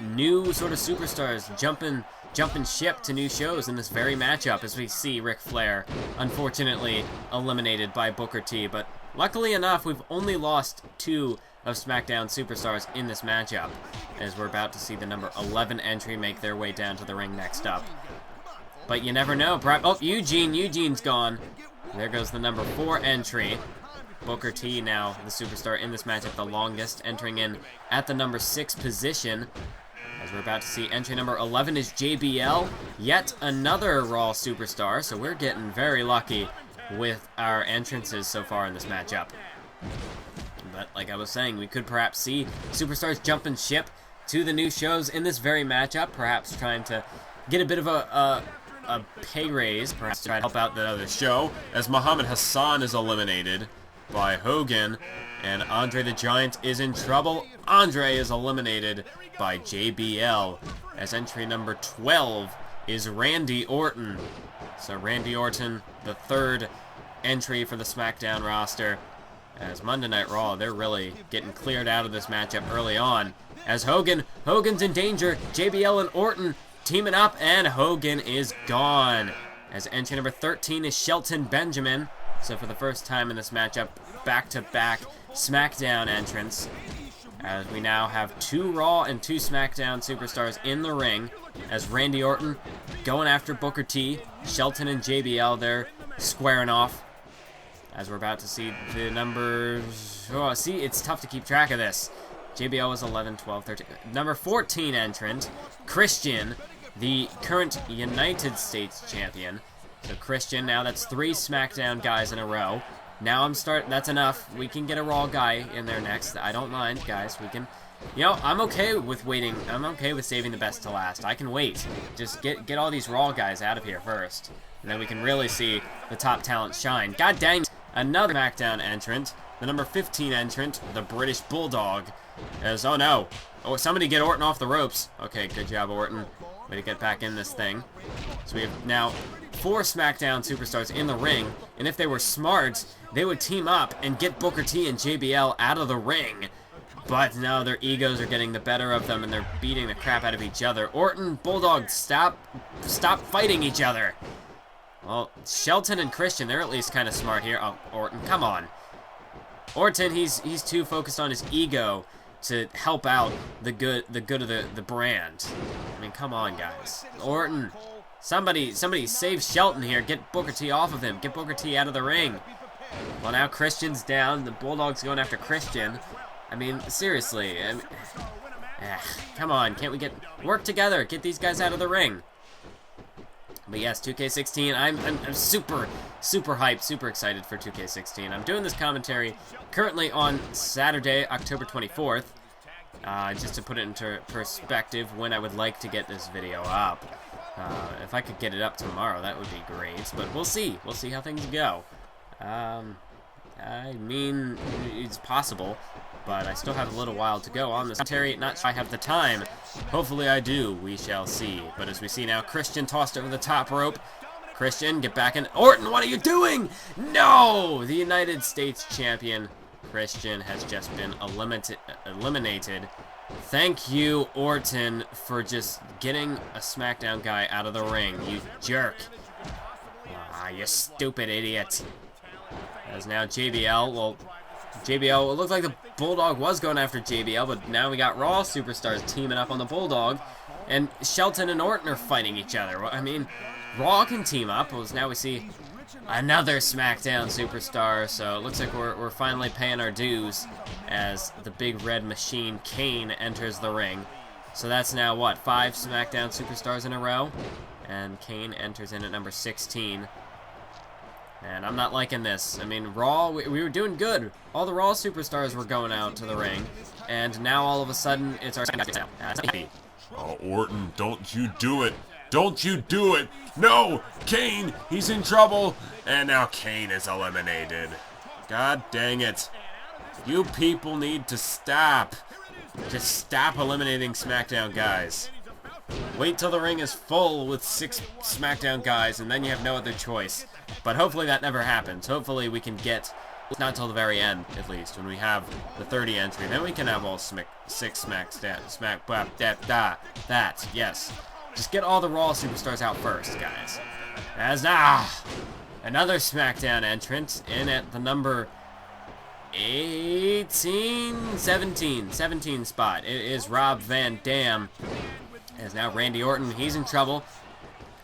new sort of superstars jumping ship to new shows in this very matchup, as we see Ric Flair unfortunately eliminated by Booker T. But luckily enough, we've only lost 2 of SmackDown superstars in this matchup, as we're about to see the number 11 entry make their way down to the ring next up. But you never know. Oh, Eugene's gone. There goes the number 4 entry. Booker T now the superstar in this matchup, the longest, entering in at the number 6 position. As we're about to see, entry number 11 is JBL, yet another Raw superstar, so we're getting very lucky with our entrances so far in this matchup. But like I was saying, we could perhaps see superstars jumping ship to the new shows in this very matchup, perhaps trying to get a bit of a pay raise, perhaps to try to help out the other show, as Muhammad Hassan is eliminated by Hogan, and Andre the Giant is in trouble. Andre is eliminated by JBL, as entry number 12 is Randy Orton. So Randy Orton, the 3rd entry for the SmackDown roster, as Monday Night Raw, they're really getting cleared out of this matchup early on. As Hogan's in danger, JBL and Orton teaming up, and Hogan is gone. As entry number 13 is Shelton Benjamin. So for the first time in this matchup, back-to-back SmackDown entrants. As we now have 2 Raw and 2 SmackDown superstars in the ring. As Randy Orton going after Booker T. Shelton and JBL, they're squaring off. As we're about to see the numbers. Oh, see, it's tough to keep track of this. JBL was 11, 12, 13. Number 14 entrant, Christian, the current United States champion. So Christian, now that's 3 SmackDown guys in a row. Now that's enough. We can get a Raw guy in there next. I don't mind, guys. We can, you know, I'm okay with waiting. I'm okay with saving the best to last. I can wait. Just get all these Raw guys out of here first. And then we can really see the top talent shine. God dang, another SmackDown entrant. The number 15 entrant, the British Bulldog. As, oh no. Oh, somebody get Orton off the ropes. Okay, good job, Orton. Way to get back in this thing. So we have now 4 SmackDown superstars in the ring, and if they were smart, they would team up and get Booker T and JBL out of the ring. But no, their egos are getting the better of them, and they're beating the crap out of each other. Orton, Bulldog, stop fighting each other. Well, Shelton and Christian, they're at least kind of smart here. Oh, Orton, come on. Orton, he's too focused on his ego to help out the good of the brand. I mean, come on, guys. Orton, somebody save Shelton here. Get Booker T off of him. Get Booker T out of the ring. Well, now Christian's down. The Bulldog's going after Christian. I mean, seriously. Come on, can't we work together? Get these guys out of the ring. But yes, 2K16, I'm super hyped, super excited for 2K16. I'm doing this commentary currently on Saturday, October 24th, just to put it into perspective when I would like to get this video up. If I could get it up tomorrow, that would be great, but we'll see. We'll see how things go. I mean, it's possible, but I still have a little while to go on this commentary. Not sure I have the time. Hopefully I do. We shall see. But as we see now, Christian tossed over the top rope. Christian, get back in. Orton, what are you doing? No! The United States champion, Christian, has just been eliminated. Thank you, Orton, for just getting a SmackDown guy out of the ring. You jerk. Ah, you stupid idiot. As now JBL, well, JBL, it looked like the Bulldog was going after JBL, but now we got Raw superstars teaming up on the Bulldog, and Shelton and Orton are fighting each other. I mean, Raw can team up. Well, now we see another SmackDown superstar, so it looks like we're finally paying our dues as the big red machine, Kane, enters the ring. So that's now, what, 5 SmackDown superstars in a row? And Kane enters in at number 16. And I'm not liking this. I mean, Raw, we were doing good. All the Raw superstars were going out to the ring. And now all of a sudden, it's our SmackDown. Oh, Orton, don't you do it. Don't you do it. No, Kane, he's in trouble. And now Kane is eliminated. God dang it. You people need to stop. Just stop eliminating SmackDown guys. Wait till the ring is full with 6 SmackDown guys, and then you have no other choice. But hopefully that never happens. Hopefully we can get, not till the very end, at least, when we have the 30 entry. Then we can have all 6 yes. Just get all the Raw superstars out first, guys. As another SmackDown entrant in at the number 17 spot. It is Rob Van Dam. As now Randy Orton, he's in trouble.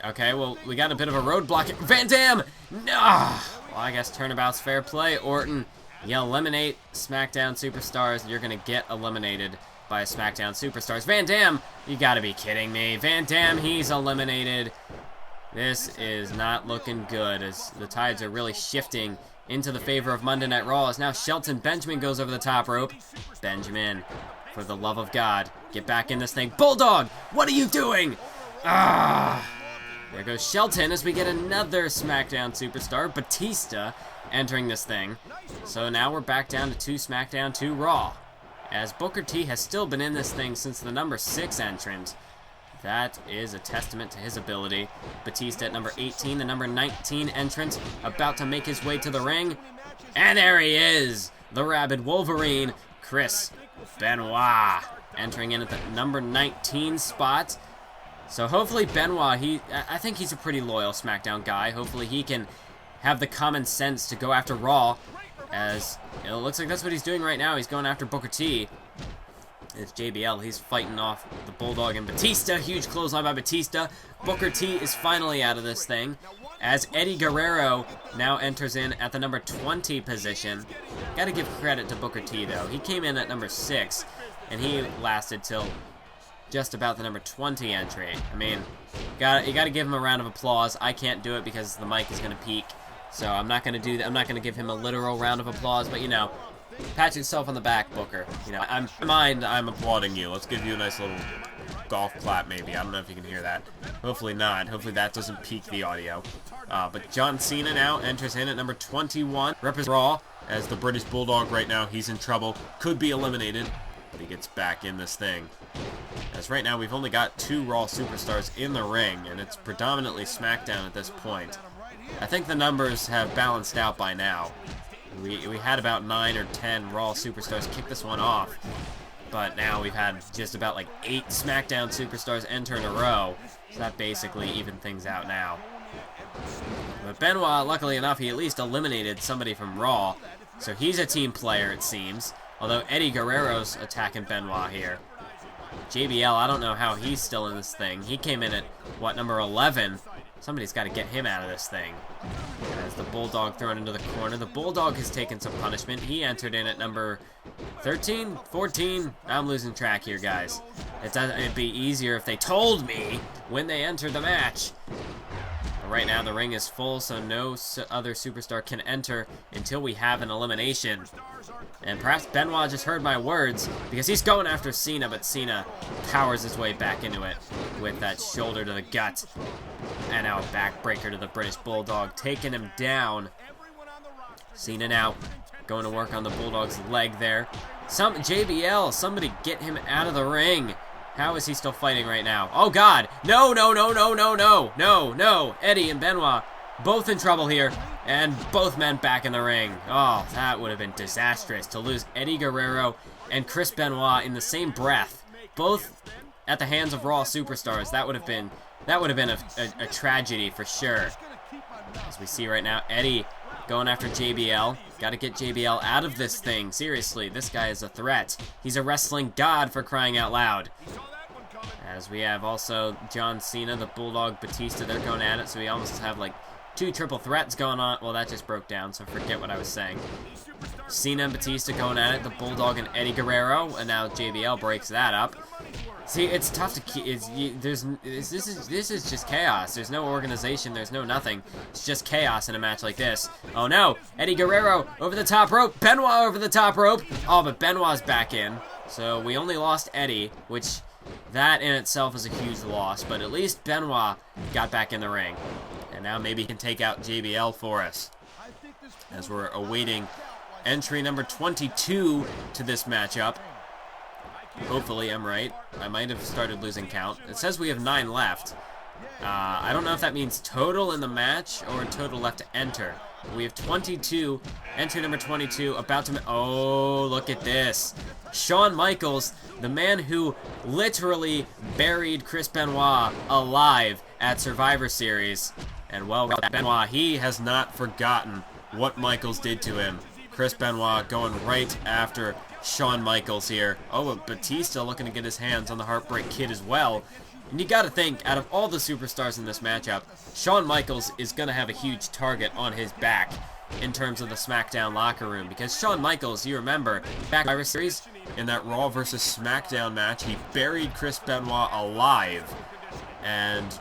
Okay, well, we got a bit of a roadblock. Van Dam! No! Well, I guess turnabout's fair play. Orton, you eliminate SmackDown superstars, you're gonna get eliminated by SmackDown superstars. Van Dam, you gotta be kidding me. Van Dam, he's eliminated. This is not looking good, as the tides are really shifting into the favor of Monday Night Raw. As now Shelton Benjamin goes over the top rope. Benjamin, for the love of God, get back in this thing. Bulldog, what are you doing? There goes Shelton as we get another SmackDown superstar, Batista, entering this thing. So now we're back down to 2 SmackDown, 2 Raw. As Booker T has still been in this thing since the number 6 entrant. That is a testament to his ability. Batista at number 18, the number 19 entrant, about to make his way to the ring. And there he is! The Rabid Wolverine, Chris Benoit, entering in at the number 19 spot. So hopefully Benoit, I think he's a pretty loyal SmackDown guy. Hopefully he can have the common sense to go after Raw, as it looks like that's what he's doing right now. He's going after Booker T. It's JBL. He's fighting off the Bulldog and Batista. Huge clothesline by Batista. Booker T is finally out of this thing, as Eddie Guerrero now enters in at the number 20 position. Gotta give credit to Booker T, though. He came in at number 6, and he lasted till just about the number 20 entry. I mean, you gotta give him a round of applause. I can't do it because the mic is gonna peak, so I'm not gonna do that. I'm not gonna give him a literal round of applause, but you know, pat yourself on the back, Booker. You know, I'm applauding you. Let's give you a nice little golf clap, maybe. I don't know if you can hear that. Hopefully not. Hopefully that doesn't peak the audio. But John Cena now enters in at number 21. Represents Raw, as the British Bulldog right now, he's in trouble. Could be eliminated, but he gets back in this thing. As right now, we've only got 2 Raw superstars in the ring, and it's predominantly SmackDown at this point. I think the numbers have balanced out by now. We had about 9 or 10 Raw superstars kick this one off, but now we've had just about like 8 SmackDown superstars enter in a row, so that basically evened things out now. But Benoit, luckily enough, he at least eliminated somebody from Raw, so he's a team player, it seems, although Eddie Guerrero's attacking Benoit here. JBL, I don't know how he's still in this thing. He came in at, what, number 11? Somebody's got to get him out of this thing. As the Bulldog thrown into the corner. The Bulldog has taken some punishment. He entered in at number 13, 14. I'm losing track here, guys. It'd be easier if they told me when they entered the match. But right now, the ring is full, so no other superstar can enter until we have an elimination. And perhaps Benoit just heard my words, because he's going after Cena, but Cena powers his way back into it with that shoulder to the gut. And now a backbreaker to the British Bulldog, taking him down. Cena now going to work on the Bulldog's leg there. JBL, somebody get him out of the ring. How is he still fighting right now? Oh, God. No, no, no, no, no, no, no, no. Eddie and Benoit both in trouble here. And both men back in the ring. Oh, that would have been disastrous to lose Eddie Guerrero and Chris Benoit in the same breath. Both at the hands of Raw superstars. That would have been a tragedy for sure. As we see right now, Eddie going after JBL. Got to get JBL out of this thing. Seriously, this guy is a threat. He's a wrestling god, for crying out loud. As we have also John Cena, the Bulldog, Batista. They're going at it, so we almost have like 2 triple threats going on. Well, that just broke down, so forget what I was saying. Cena and Batista going at it. The Bulldog and Eddie Guerrero. And now JBL breaks that up. See, it's tough to keep. This is just chaos. There's no organization. There's no nothing. It's just chaos in a match like this. Oh no! Eddie Guerrero over the top rope. Benoit over the top rope. Oh, but Benoit's back in. So we only lost Eddie, which that in itself is a huge loss. But at least Benoit got back in the ring, and now maybe he can take out JBL for us, as we're awaiting entry number 22 to this matchup. Hopefully I'm right. I might have started losing count. It says we have 9 left. I don't know if that means total in the match or total left to enter. We have 22. Entry number 22 about to... Oh, look at this. Shawn Michaels, the man who literally buried Chris Benoit alive at Survivor Series. And well, Benoit, he has not forgotten what Michaels did to him. Chris Benoit going right after Shawn Michaels here. Oh, but Batista looking to get his hands on the Heartbreak Kid as well. And you gotta think, out of all the superstars in this matchup, Shawn Michaels is gonna have a huge target on his back in terms of the SmackDown locker room. Because Shawn Michaels, you remember, back in the Survivor Series, in that Raw versus SmackDown match, he buried Chris Benoit alive. And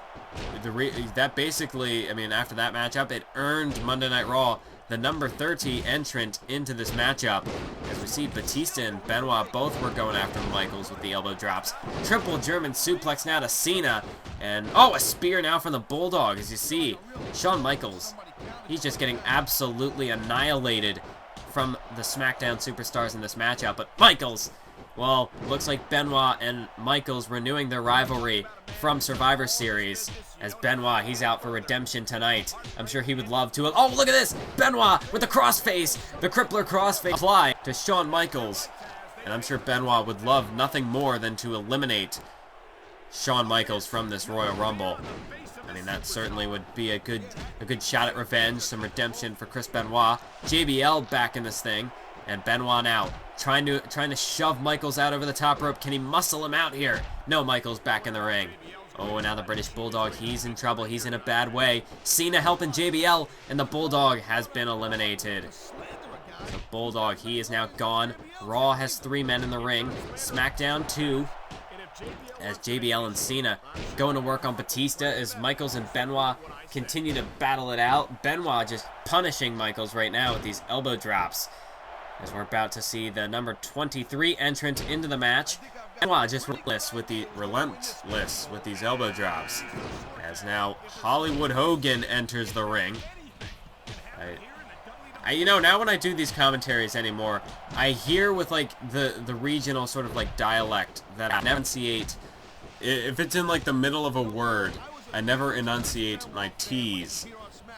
that basically, I mean, after that matchup, it earned Monday Night Raw the number 30 entrant into this matchup. As we see Batista and Benoit both were going after Michaels with the elbow drops. Triple German suplex now to Cena. And, oh, a spear now from the Bulldog. As you see, Shawn Michaels, he's just getting absolutely annihilated from the SmackDown superstars in this matchup. But Michaels, well, looks like Benoit and Michaels renewing their rivalry from Survivor Series. As Benoit, he's out for redemption tonight. I'm sure he would love to. Oh, look at this! Benoit with the crossface! The crippler crossface apply to Shawn Michaels. And I'm sure Benoit would love nothing more than to eliminate Shawn Michaels from this Royal Rumble. I mean, that certainly would be a good shot at revenge, some redemption for Chris Benoit. JBL back in this thing, and Benoit now trying to shove Michaels out over the top rope. Can he muscle him out here? No, Michaels back in the ring. Oh, and now the British Bulldog, he's in trouble. He's in a bad way. Cena helping JBL, and the Bulldog has been eliminated. The Bulldog, he is now gone. Raw has 3 men in the ring. SmackDown 2. As JBL and Cena going to work on Batista as Michaels and Benoit continue to battle it out. Benoit just punishing Michaels right now with these elbow drops. As we're about to see the number 23 entrant into the match. Benoit just relentless with these elbow drops. As now Hollywood Hogan enters the ring. You know, now when I do these commentaries anymore, I hear with like the regional sort of like dialect that I enunciate. If it's in like the middle of a word, I never enunciate my T's.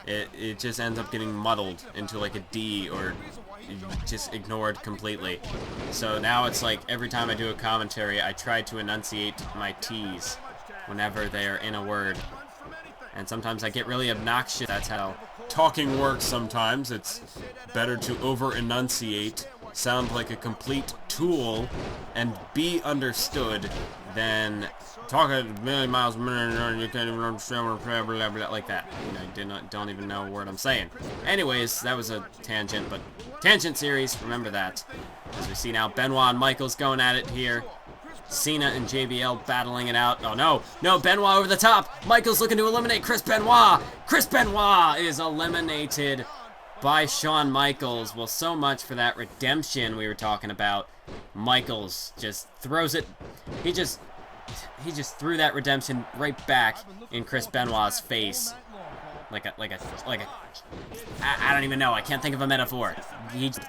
It just ends up getting muddled into like a D or just ignored completely. So now it's like every time I do a commentary, I try to enunciate my T's whenever they are in a word. And sometimes I get really obnoxious. That's how talking works sometimes. It's better to over-enunciate, sound like a complete tool, and be understood than talk at a million miles a minute and you can't even understand what blah, blah, blah, like that. You know, don't even know a word I'm saying. Anyways, that was a tangent, but tangent series, remember that. As we see now Benoit and Michaels going at it here. Cena and JBL battling it out. Oh no, no, Benoit over the top. Michaels looking to eliminate Chris Benoit. Chris Benoit is eliminated by Shawn Michaels. Well, so much for that redemption we were talking about. Michaels just throws it. He just threw that redemption right back in Chris Benoit's face. I don't even know. I can't think of a metaphor.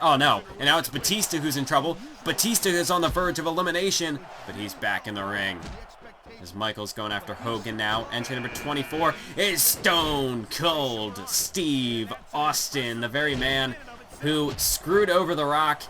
Oh no. And now it's Batista who's in trouble. Batista is on the verge of elimination, but he's back in the ring. As Michaels going after Hogan now. Entry number 24 is Stone Cold Steve Austin, the very man who screwed over The Rock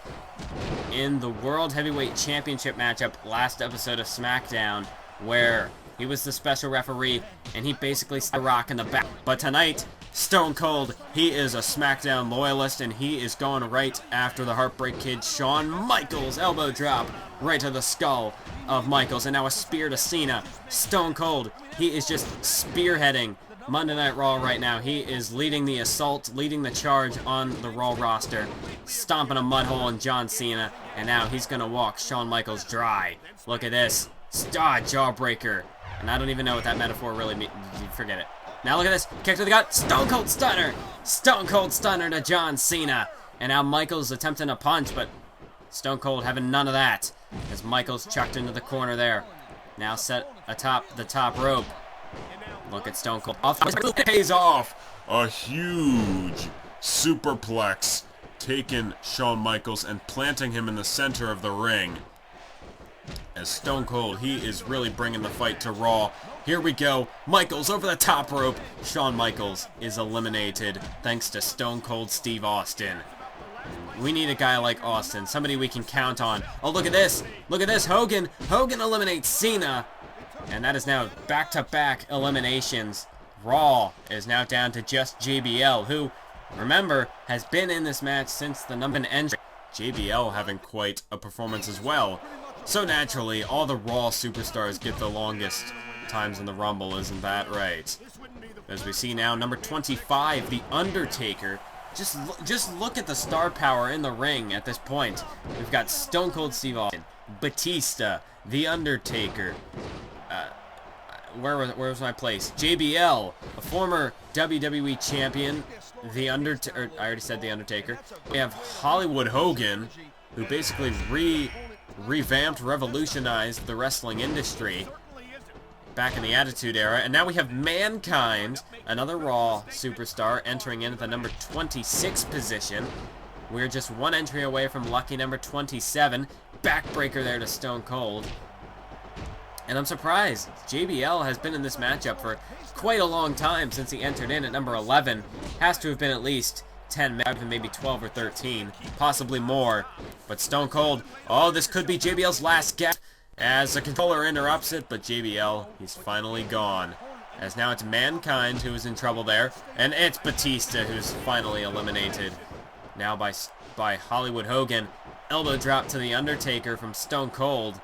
in the World Heavyweight Championship matchup last episode of SmackDown, where he was the special referee, and he basically stabbed The Rock in the back. But tonight, Stone Cold, he is a SmackDown loyalist, and he is going right after the Heartbreak Kid, Shawn Michaels. Elbow drop right to the skull of Michaels, and now a spear to Cena. Stone Cold, he is just spearheading Monday Night Raw right now. He is leading the assault, leading the charge on the Raw roster, stomping a mud hole in John Cena, and now he's going to walk Shawn Michaels dry. Look at this. Jawbreaker. And I don't even know what that metaphor really means. Forget it. Now look at this. Kick to the gut. Stone Cold Stunner. Stone Cold Stunner to John Cena. And now Michaels attempting a punch, but Stone Cold having none of that. As Michaels chucked into the corner there. Now set atop the top rope. Look at Stone Cold. Pays off. A huge superplex, taking Shawn Michaels and planting him in the center of the ring. As Stone Cold, he is really bringing the fight to Raw. Here we go. Michaels over the top rope. Shawn Michaels is eliminated thanks to Stone Cold Steve Austin. We need a guy like Austin, somebody we can count on. Oh, look at this. Look at this. Hogan. Hogan eliminates Cena. And that is now back-to-back eliminations. Raw is now down to just JBL, who, remember, has been in this match since the number 1 entry. JBL having quite a performance as well. So naturally, all the Raw superstars get the longest times in the Rumble, isn't that right? As we see now, number 25, The Undertaker. Just look at the star power in the ring at this point. We've got Stone Cold Steve Austin, Batista, The Undertaker. Where was my place? JBL, a former WWE champion. I already said The Undertaker. We have Hollywood Hogan, who basically revamped, revolutionized the wrestling industry back in the Attitude Era. And now we have Mankind, another Raw superstar, entering in at the number 26 position. We're just one entry away from lucky number 27. Backbreaker there to Stone Cold. And I'm surprised. JBL has been in this matchup for quite a long time since he entered in at number 11. Has to have been at least 10, maybe 12 or 13, possibly more. But Stone Cold, oh, this could be JBL's last gasp as the controller interrupts it, but JBL, he's finally gone. As now it's Mankind who is in trouble there, and it's Batista who's finally eliminated. Now by Hollywood Hogan, elbow drop to The Undertaker from Stone Cold.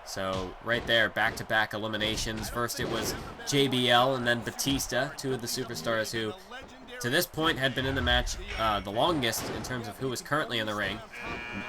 So, right there, back-to-back eliminations. First it was JBL and then Batista, two of the superstars who, to this point, had been in the match the longest in terms of who was currently in the ring.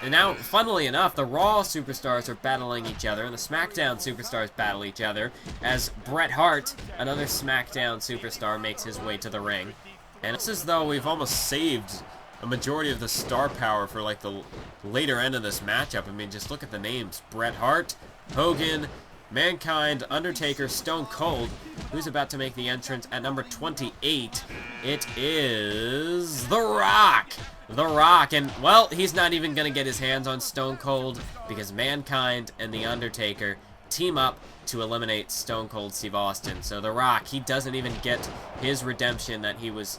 And now, funnily enough, the Raw superstars are battling each other, and the SmackDown superstars battle each other, as Bret Hart, another SmackDown superstar, makes his way to the ring. And it's as though we've almost saved a majority of the star power for, like, the later end of this matchup. I mean, just look at the names. Bret Hart, Hogan, Mankind, Undertaker, Stone Cold. Who's about to make the entrance at number 28? It is The Rock. The Rock. And, well, he's not even going to get his hands on Stone Cold because Mankind and The Undertaker team up to eliminate Stone Cold Steve Austin. So The Rock, he doesn't even get his redemption that he was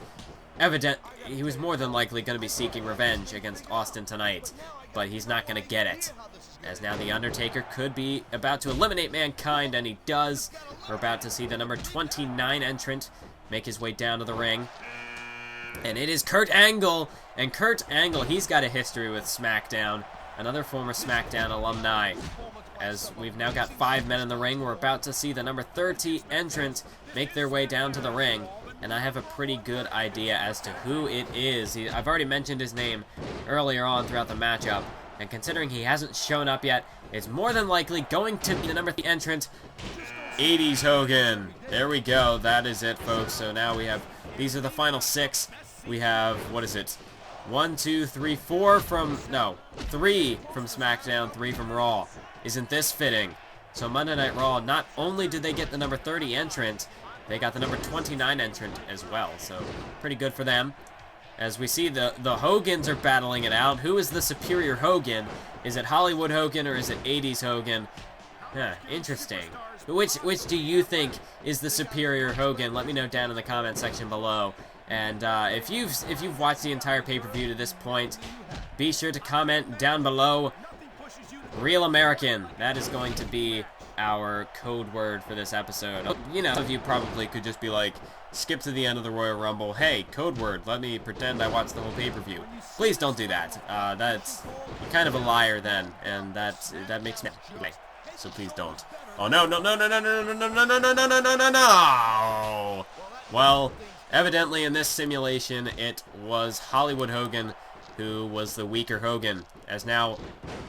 more than likely going to be seeking revenge against Austin tonight. But he's not going to get it. As now The Undertaker could be about to eliminate Mankind, and he does. We're about to see the number 29 entrant make his way down to the ring. And it is Kurt Angle. And Kurt Angle, he's got a history with SmackDown. Another former SmackDown alumni. As we've now got 5 men in the ring, we're about to see the number 30 entrant make their way down to the ring. And I have a pretty good idea as to who it is. I've already mentioned his name earlier on throughout the matchup. And considering he hasn't shown up yet, it's more than likely going to be the number 3 entrant, 80s Hogan. There we go. That is it, folks. So now we have, these are the final 6. We have, what is it? 1, 2, 3, 4 from, no, 3 from SmackDown, 3 from Raw. Isn't this fitting? So Monday Night Raw, not only did they get the number 30 entrant, they got the number 29 entrant as well. So pretty good for them. As we see the Hogans are battling it out. Who is the superior Hogan? Is it Hollywood Hogan or is it 80s Hogan? Huh, interesting. Which do you think is the superior Hogan? Let me know down in the comment section below. And if you've watched the entire pay-per-view to this point, be sure to comment down below. Real American. That is going to be our code word for this episode. You know, some of you probably could just be like, skip to the end of the Royal Rumble. Hey, code word, let me pretend I watched the whole pay-per-view. Please don't do that. That's kind of a liar then, and that makes me okay. So please don't. Oh no, no, no, no, no, no, no, no, no, no, no, no, no, no, no. Well, evidently in this simulation, it was Hollywood Hogan who was the weaker Hogan. As now,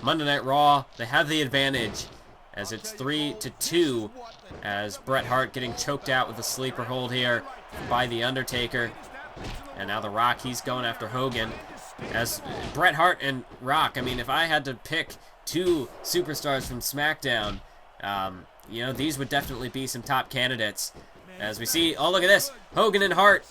Monday Night Raw, they have the advantage. as it's 3-2, as Bret Hart getting choked out with a sleeper hold here by The Undertaker. And now The Rock, he's going after Hogan. As Bret Hart and Rock, I mean, if I had to pick two superstars from SmackDown, you know, these would definitely be some top candidates. As we see, oh, look at this, Hart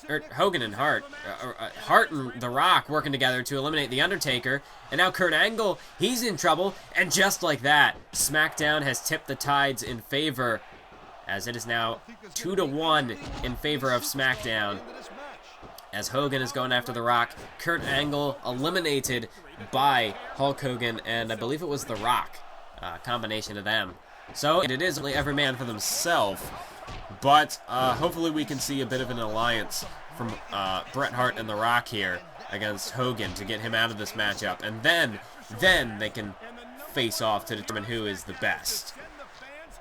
and The Rock working together to eliminate The Undertaker. And now Kurt Angle, he's in trouble. And just like that, SmackDown has tipped the tides in favor, as it is now 2-1 in favor of SmackDown. As Hogan is going after The Rock, Kurt Angle eliminated by Hulk Hogan, and I believe it was The Rock, combination of them. So it is only every man for themselves, but hopefully we can see a bit of an alliance from Bret Hart and The Rock here against Hogan to get him out of this matchup, and then they can face off to determine who is the best.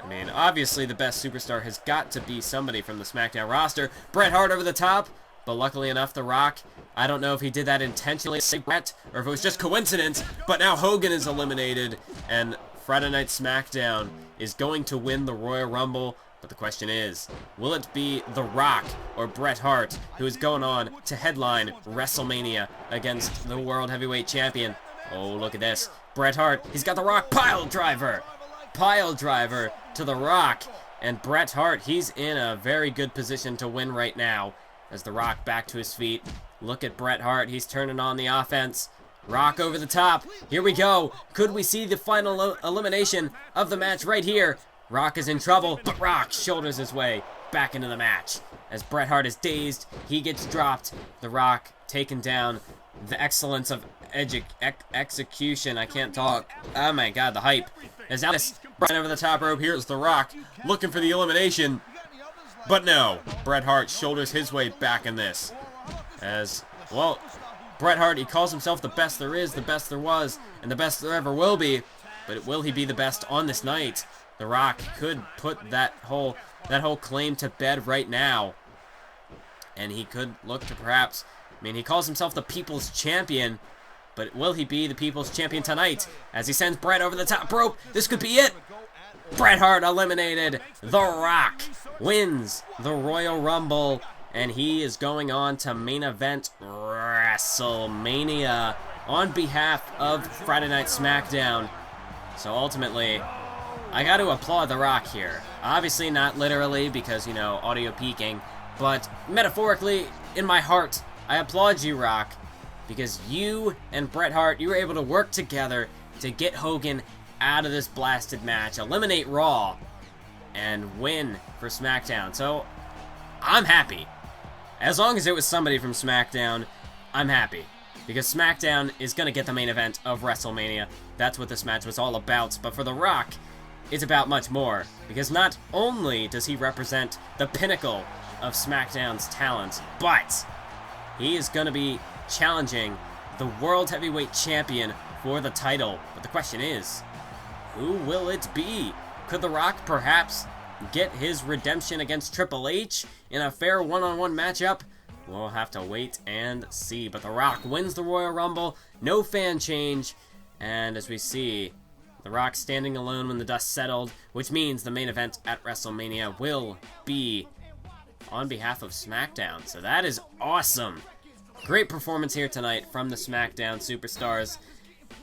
I mean, obviously the best superstar has got to be somebody from the SmackDown roster. Bret Hart over the top. But luckily enough, The Rock, I don't know if he did that intentionally, or if it was just coincidence, but now Hogan is eliminated, and Friday Night SmackDown is going to win the Royal Rumble. But the question is, will it be The Rock or Bret Hart who is going on to headline WrestleMania against the World Heavyweight Champion? Oh, look at this. Bret Hart, he's got The Rock pile driver to The Rock. And Bret Hart, he's in a very good position to win right now. As The Rock back to his feet. Look at Bret Hart. He's turning on the offense. Rock over the top. Here we go. Could we see the final elimination of the match right here? Rock is in trouble, but Rock shoulders his way back into the match. As Bret Hart is dazed, he gets dropped. The Rock taken down. The excellence of execution. I can't talk. Oh my god, the hype. As Alice right over the top rope. Here's The Rock looking for the elimination. But no, Bret Hart shoulders his way back in this. As, well, Bret Hart, he calls himself the best there is, the best there was, and the best there ever will be. But will he be the best on this night? The Rock could put that whole claim to bed right now. And he could look to perhaps, I mean, he calls himself the People's Champion, but will he be the People's Champion tonight? As he sends Bret over the top rope, this could be it. Bret Hart eliminated. The Rock wins the Royal Rumble, and he is going on to main event WrestleMania on behalf of Friday Night SmackDown. So ultimately, I got to applaud The Rock here. Obviously not literally because, you know, audio peaking, but metaphorically, in my heart, I applaud you, Rock, because you and Bret Hart, you were able to work together to get Hogan out of this blasted match, eliminate Raw, and win for SmackDown. So, I'm happy. As long as it was somebody from SmackDown, I'm happy. Because SmackDown is going to get the main event of WrestleMania. That's what this match was all about. But for The Rock, it's about much more. Because not only does he represent the pinnacle of SmackDown's talent, but he is going to be challenging the World Heavyweight Champion for the title. But the question is, who will it be? Could The Rock perhaps get his redemption against Triple H in a fair one-on-one matchup? We'll have to wait and see. But The Rock wins the Royal Rumble, no fan change, and as we see, The Rock standing alone when the dust settled, which means the main event at WrestleMania will be on behalf of SmackDown. So that is awesome. Great performance here tonight from the SmackDown superstars.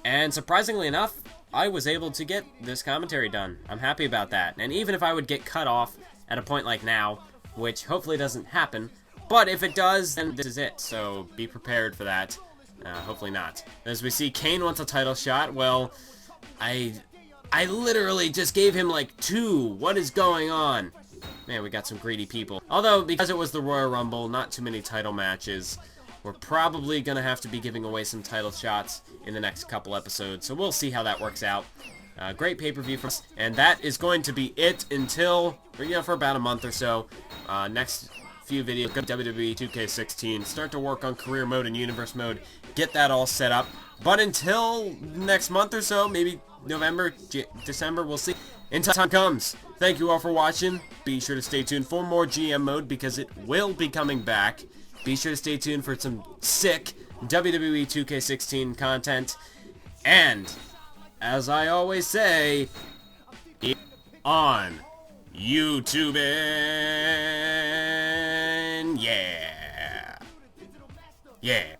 And surprisingly enough, I was able to get this commentary done. I'm happy about that. And even if I would get cut off at a point like now, which hopefully doesn't happen, but if it does, then this is it. So be prepared for that. Hopefully not. As we see, Kane wants a title shot. Well, I literally just gave him like 2. What is going on? Man, we got some greedy people. Although, because it was the Royal Rumble, not too many title matches. We're probably going to have to be giving away some title shots in the next couple episodes, so we'll see how that works out. Great pay-per-view for us, and that is going to be it until, for about a month or so. Next few videos, go to WWE 2K16, start to work on career mode and universe mode, get that all set up. But until next month or so, maybe November, December, we'll see. Until time comes, thank you all for watching. Be sure to stay tuned for more GM mode because it will be coming back. Be sure to stay tuned for some sick WWE 2K16 content. And, as I always say, on YouTube. And yeah.